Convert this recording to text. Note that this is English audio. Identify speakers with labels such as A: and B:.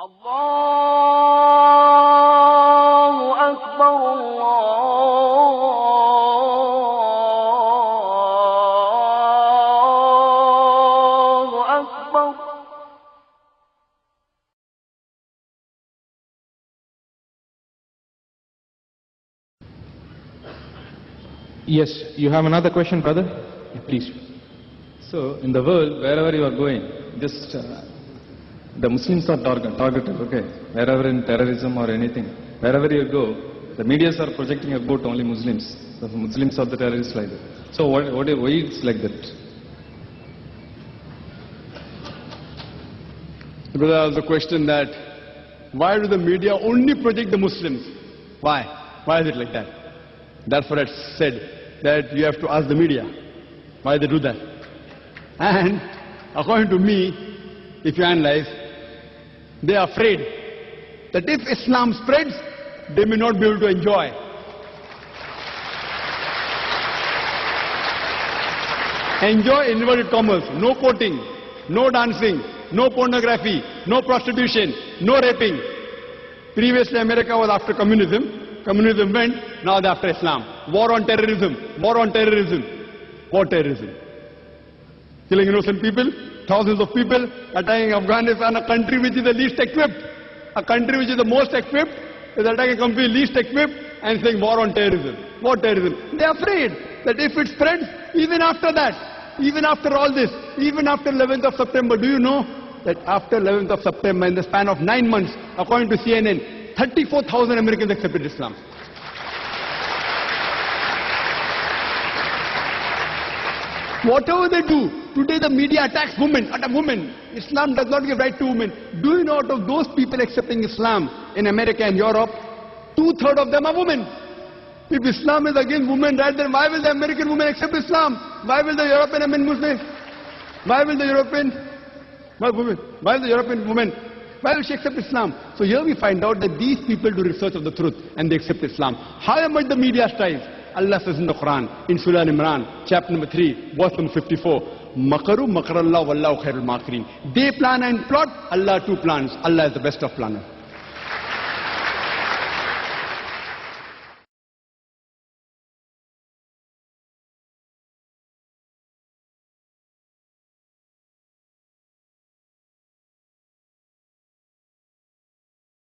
A: Allahu Akbar, Allahu Akbar.
B: Yes, you have another question, brother? Please.
C: So, in the world, wherever you are going, just the Muslims are targeted, okay? Wherever in terrorism or anything, wherever you go, the medias are projecting about only Muslims. The Muslims are the terrorists like that. So, why it's like that?
D: Brother asked the question that, why do the media only project the Muslims? Why? Why is it like that? That's what I said, that you have to ask the media why they do that. And according to me, if you analyze, they are afraid that if Islam spreads, they may not be able to enjoy. Enjoy inverted commas, no quoting, no dancing, no pornography, no prostitution, no raping. Previously America was after communism. Communism went, now they're after Islam. War on terrorism, war on terrorism, war terrorism. Killing innocent people, thousands of people, attacking Afghanistan, a country which is the least equipped. A country which is the most equipped is attacking a country least equipped and saying war on terrorism, war terrorism. They're afraid that if it spreads, even after that, even after all this, even after 11th of September, do you know that after 11th of September, in the span of 9 months, according to CNN, 34,000 Americans accepted Islam. Whatever they do, today the media attacks women, Islam does not give right to women. Do you know out of those people accepting Islam in America and Europe, 2/3 of them are women. If Islam is against women right, then why will the American women accept Islam? Why will the European Muslims? Why will the European women? Why will the European women? Why will she accept Islam? So here we find out that these people do research of the truth and they accept Islam. However much the media strives, Allah says in the Quran, in Surah Al-Imran, chapter number 3, verse number 54, Makaru makarallah wallahu khairul makirin. They plan and plot, Allah too plans. Allah is the best of planners.